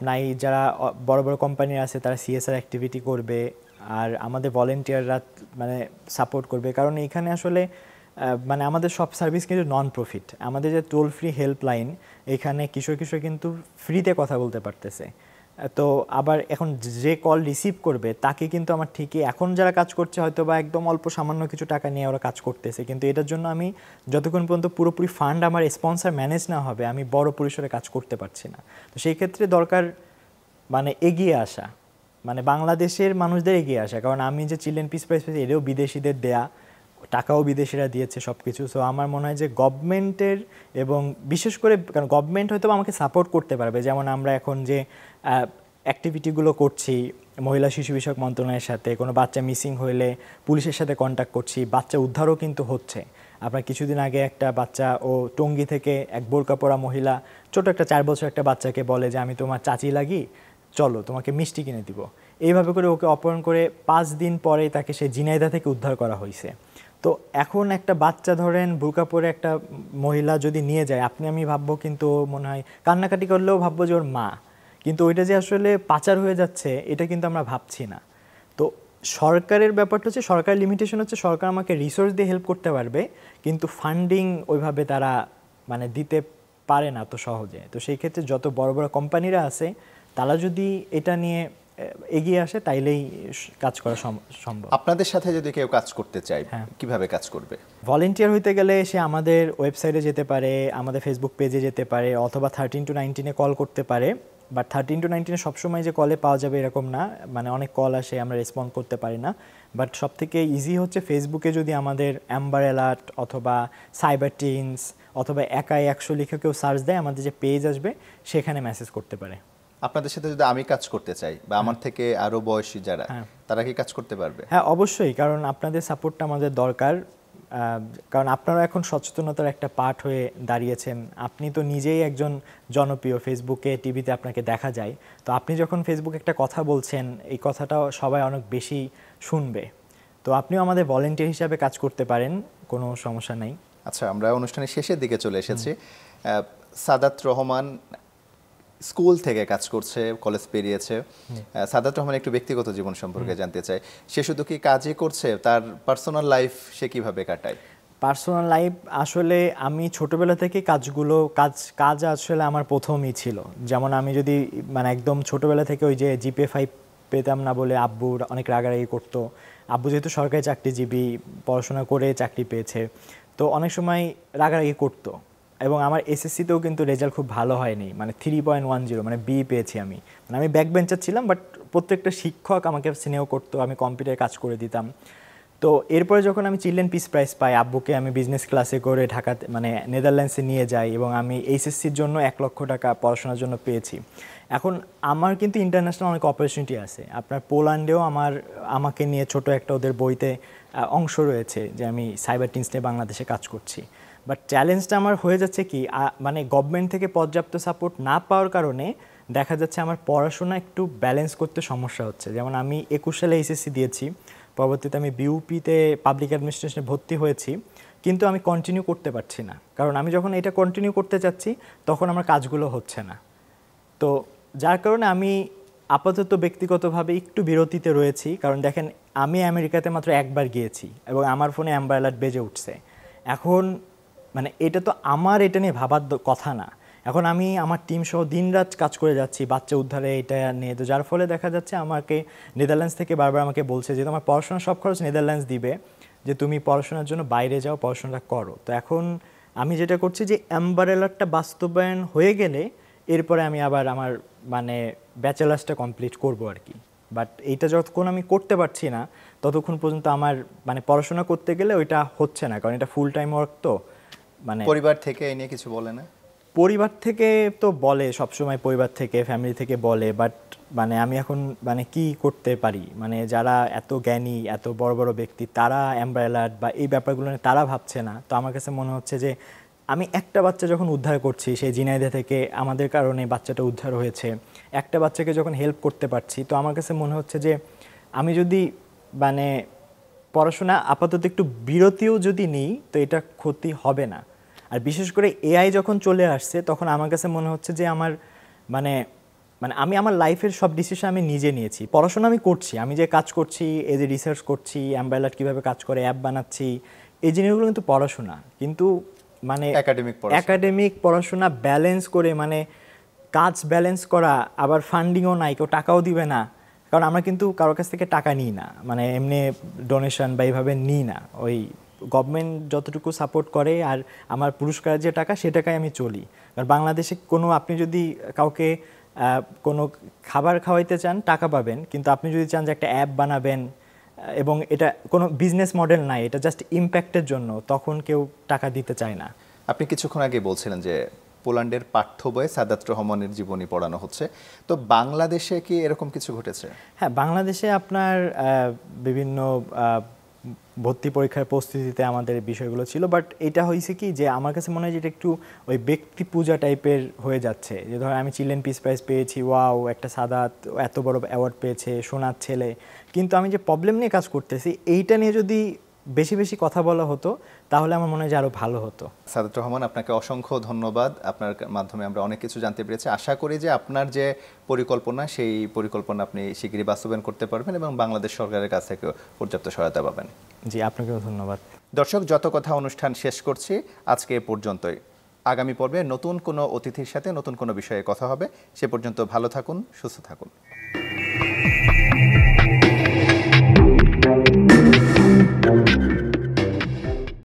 নাই যারা বড় বড় কোম্পানি আছে তারা সিএসআর অ্যাক্টিভিটি করবে, আর আমাদের ভলেন্টিয়াররা মানে সাপোর্ট করবে। কারণ এইখানে আসলে মানে আমাদের সব সার্ভিস কিন্তু নন প্রফিট। আমাদের যে টোল ফ্রি হেল্পলাইন, এখানে কিশোর কিন্তু ফ্রিতে কথা বলতে পারতেছে। তো আবার এখন যে কল রিসিভ করবে তাকে কিন্তু আমার ঠিকই, এখন যারা কাজ করছে হয়তো বা একদম অল্প সামান্য কিছু টাকা নিয়ে ওরা কাজ করতেছে, কিন্তু এটার জন্য আমি যতক্ষণ পর্যন্ত পুরোপুরি ফান্ড আমার স্পন্সর ম্যানেজ না হবে আমি বড় পরিসরে কাজ করতে পারছি না। তো সেই ক্ষেত্রে দরকার মানে এগিয়ে আসা, মানে বাংলাদেশের মানুষদের এগিয়ে আসা। কারণ আমি যে চিলড্রেন পিস প্রাইজ পেয়েছি এটাও বিদেশিদের দেয়া, টাকাও বিদেশিরা দিয়েছে সব কিছু। সো আমার মনে হয় যে গভর্নমেন্টের, এবং বিশেষ করে কারণ গভর্নমেন্ট হয়তো আমাকে সাপোর্ট করতে পারবে, যেমন আমরা এখন যে অ্যাক্টিভিটিগুলো করছি মহিলা শিশু বিষয়ক মন্ত্রণালয়ের সাথে, কোনো বাচ্চা মিসিং হইলে পুলিশের সাথে কন্ট্যাক্ট করছি, বাচ্চা উদ্ধারও কিন্তু হচ্ছে। আপনার কিছুদিন আগে একটা বাচ্চা ও টঙ্গী থেকে এক বোরকা পরা মহিলা ছোট একটা 4 বছর একটা বাচ্চাকে বলে যে আমি তোমার চাচি লাগি, চলো তোমাকে মিষ্টি কিনে দিব। এইভাবে করে ওকে অপহরণ করে 5 দিন পরে তাকে সেই ঝিনাইদহ থেকে উদ্ধার করা হয়েছে। তো এখন একটা বাচ্চা ধরেন বোরকা পরে একটা মহিলা যদি নিয়ে যায়, আপনি আমি ভাববো কিন্তু মনে হয় কান্নাকাটি করলেও ভাববো যে ওর মা, কিন্তু ওইটা যে আসলে পাচার হয়ে যাচ্ছে এটা কিন্তু আমরা ভাবছি না। তো সরকারের ব্যাপারটা হচ্ছে, সরকারের লিমিটেশন হচ্ছে সরকার আমাকে রিসোর্স দিয়ে হেল্প করতে পারবে, কিন্তু ফান্ডিং ওইভাবে তারা মানে দিতে পারে না তো সহজে। তো সেই ক্ষেত্রে যত বড় বড় কোম্পানিরা আছে তারা যদি এটা নিয়ে এগিয়ে আসে তাইলেই কাজ করা সম্ভব। আপনাদের সাথে যদি কেউ কাজ করতে চায় কিভাবে কাজ করবে? ভলেন্টিয়ার হইতে গেলে সে আমাদের ওয়েবসাইটে যেতে পারে, আমাদের ফেসবুক পেজে যেতে পারে, অথবা 13-19 কল করতে পারে। বাট 13-19 সবসময় যে কলে পাওয়া যাবে এরকম না, মানে অনেক কল আসে আমরা রেসপন্ড করতে পারি না। বাট সবথেকে ইজি হচ্ছে ফেসবুকে যদি আমাদের অ্যাম্বার অ্যালার্ট অথবা সাইবার টিমস অথবা একাই 100 লিখে কেউ সার্চ দেয়, আমাদের যে পেজ আসবে সেখানে মেসেজ করতে পারে। আপনাদের সাথে যদি আমি কাজ করতে চাই বা আমার থেকে আরো বয়সী যারা, তারা কি কাজ করতে পারবে? হ্যাঁ অবশ্যই, কারণ আপনাদের সাপোর্টটা আমাদের দরকার। কারণ আপনারা এখন সচেতনতার একটা পার্ট হয়ে দাঁড়িয়েছেন। আপনি তো নিজেই একজন জনপ্রিয়, ফেসবুকে টিভিতে আপনাকে দেখা যায়। তো আপনি যখন ফেসবুকে একটা কথা বলছেন, এই কথাটাও সবাই অনেক বেশি শুনবে। তো আপনিও আমাদের ভলেন্টিয়ার হিসাবে কাজ করতে পারেন, কোনো সমস্যা নেই। আচ্ছা, আমরা অনুষ্ঠানের শেষের দিকে চলে এসেছি। সাদাত রহমান স্কুল থেকে কাজ করছে, কলেজ পেরিয়েছে। সাদাত রহমান একটু ব্যক্তিগত জীবন সম্পর্কে জানতে চাই। সে শুধু কি কাজই করছে, তার পার্সোনাল লাইফ সে কিভাবে কাটায়? পার্সোনাল লাইফ আসলে আমি ছোটবেলা থেকে কাজ আসলে আমার প্রথমই ছিল। যেমন আমি যদি মানে একদম ছোটবেলা থেকে ওই যে জিপিএ 5 পেতাম না বলে আব্বুর অনেক রাগারাগি করতো। আব্বু যেহেতু সরকারি চাকরিজীবী, পড়াশোনা করে চাকরি পেয়েছে, তো অনেক সময় রাগারাগি করতো। এবং আমার এসএসসিতেও কিন্তু রেজাল্ট খুব ভালো হয়নি, মানে 3.10 মানে বি পেয়েছি আমি। মানে আমি ব্যাক বেঞ্চার ছিলাম, বাট প্রত্যেকটা শিক্ষক আমাকে স্নেহ করতো, আমি কম্পিউটারে কাজ করে দিতাম। তো এরপরে যখন আমি চিলড্রেন পিস প্রাইজ পাই, আব্বুকে আমি বিজনেস ক্লাসে করে ঢাকাতে মানে নেদারল্যান্ডসে নিয়ে যাই, এবং আমি এইচএসসির জন্য 1 লক্ষ টাকা পড়াশোনার জন্য পেয়েছি। এখন আমার কিন্তু ইন্টারন্যাশনাল অনেক অপরচুনিটি আছে। আপনার পোল্যান্ডেও আমাকে নিয়ে ছোট একটা ওদের বইতে অংশ রয়েছে যে আমি সাইবার টিমস নিয়ে বাংলাদেশে কাজ করছি। বাট চ্যালেঞ্জটা আমার হয়ে যাচ্ছে কি, মানে গভর্নমেন্ট থেকে পর্যাপ্ত সাপোর্ট না পাওয়ার কারণে দেখা যাচ্ছে আমার পড়াশোনা একটু ব্যালেন্স করতে সমস্যা হচ্ছে। যেমন আমি 21 সালে এইচএসসি দিয়েছি, পরবর্তীতে আমি বিউপিতে পাবলিক অ্যাডমিনিস্ট্রেশনে ভর্তি হয়েছি, কিন্তু আমি কন্টিনিউ করতে পারছি না। কারণ আমি যখন এটা কন্টিনিউ করতে চাচ্ছি তখন আমার কাজগুলো হচ্ছে না। তো যার কারণে আমি আপাতত ব্যক্তিগতভাবে একটু বিরতিতে রয়েছি। কারণ দেখেন, আমি আমেরিকাতে মাত্র একবার গিয়েছি এবং আমার ফোনে অ্যাম্বার অ্যালার্ট বেজে উঠছে। এখন মানে এটা তো আমার এটা নিয়ে ভাবার কথা না। এখন আমি আমার টিম সহ দিনরাত কাজ করে যাচ্ছি বাচ্চা উদ্ধারে এটা নিয়ে, তো যার ফলে দেখা যাচ্ছে আমাকে নেদারল্যান্ডস থেকে বারবার আমাকে বলছে যে তোমার পড়াশোনার সব খরচ নেদারল্যান্ডস দিবে, যে তুমি পড়াশোনার জন্য বাইরে যাও, পড়াশোনাটা করো। তো এখন আমি যেটা করছি যে অ্যাম্বারেলারটা বাস্তবায়ন হয়ে গেলে এরপরে আমি আবার আমার মানে ব্যাচেলার্সটা কমপ্লিট করব আর কি। বাট এইটা যতক্ষণ আমি করতে পারছি না ততক্ষণ পর্যন্ত আমার মানে পড়াশোনা করতে গেলে ওইটা হচ্ছে না, কারণ এটা ফুল টাইম ওয়ার্ক। তো মানে পরিবার থেকে এই নিয়ে কিছু বলে না? পরিবার থেকে তো বলে সবসময়, পরিবার থেকে ফ্যামিলি থেকে বলে, বাট মানে আমি এখন মানে কি করতে পারি, মানে যারা এত জ্ঞানী এত বড় বড় ব্যক্তি তারা অ্যাম্ব্রেলার বা এই ব্যাপারগুলো নিয়ে তারা ভাবছে না। তো আমার কাছে মনে হচ্ছে যে আমি একটা বাচ্চা যখন উদ্ধার করছি, সেই ঝিনাইদহ থেকে আমাদের কারণে বাচ্চাটা উদ্ধার হয়েছে, একটা বাচ্চাকে যখন হেল্প করতে পারছি, তো আমার কাছে মনে হচ্ছে যে আমি যদি মানে পড়াশোনা আপাতত একটু বিরতিও যদি নিই তো এটা ক্ষতি হবে না। আর বিশেষ করে এআই যখন চলে আসছে তখন আমার কাছে মনে হচ্ছে যে আমার মানে মানে আমি আমার লাইফের সব ডিসিশন আমি নিজে নিয়েছি। পড়াশোনা আমি করছি, আমি যে কাজ করছি, এই যে রিসার্চ করছি, অ্যাম্ব্রেলার কীভাবে কাজ করে, অ্যাপ বানাচ্ছি, এই জিনিসগুলো কিন্তু পড়াশোনা, কিন্তু মানে একাডেমিক পড়াশোনা ব্যালেন্স করে মানে কাজ ব্যালেন্স করা, আবার ফান্ডিংও নাই, কেউ টাকাও দিবে না, কারণ আমরা কিন্তু কারোর কাছ থেকে টাকা নিই না, মানে এমনি ডোনেশন বা এইভাবে নিই না, ওই গভর্নমেন্ট যতটুকু সাপোর্ট করে আর আমার পুরস্কারের যে টাকা সে টাকায় আমি চলি। কারণ বাংলাদেশে কোনো আপনি যদি কাউকে কোনো খাবার খাওয়াইতে চান টাকা পাবেন, কিন্তু আপনি যদি চান যে একটা অ্যাপ বানাবেন এবং এটা কোনো বিজনেস মডেল নাই, এটা জাস্ট ইম্প্যাক্টের জন্য, তখন কেউ টাকা দিতে চায় না। আপনি কিছুক্ষণ আগে বলছিলেন যে পোল্যান্ডের পাঠ্য বইয়ে সাদাত রহমানের জীবনী পড়ানো হচ্ছে, তো বাংলাদেশে কি এরকম কিছু ঘটেছে? হ্যাঁ, বাংলাদেশে আপনার বিভিন্ন ভর্তি পরীক্ষার প্রস্তুতিতে আমাদের বিষয়গুলো ছিল, বাট এটা হয়েছে কি যে আমার কাছে মনে হয় যে এটা একটু ওই ব্যক্তি পূজা টাইপের হয়ে যাচ্ছে, যে ধর আমি চিলড্রেন পিস প্রাইজ পেয়েছি, ওয়াও একটা সাদাত এত বড় অ্যাওয়ার্ড পেয়েছে, সোনার ছেলে, কিন্তু আমি যে প্রবলেম নিয়ে কাজ করতেছি এইটা নিয়ে যদি বেশি বেশি কথা বলা হতো তাহলে আমার মনে হয় যে আরও ভালো হতো। সাদাত রহমান, আপনাকে অসংখ্য ধন্যবাদ। আপনার মাধ্যমে আমরা অনেক কিছু জানতে পেরেছি। আশা করি যে আপনার যে পরিকল্পনা সেই পরিকল্পনা আপনি শীঘ্রই বাস্তবায়ন করতে পারবেন এবং বাংলাদেশ সরকারের কাছ থেকে পর্যাপ্ত সহায়তা পাবেন। জি, আপনাকেও ধন্যবাদ। দর্শক, যত কথা অনুষ্ঠান শেষ করছি আজকে এ পর্যন্তই। আগামী পর্বে নতুন কোনো অতিথির সাথে নতুন কোনো বিষয়ে কথা হবে। সে পর্যন্ত ভালো থাকুন, সুস্থ থাকুন।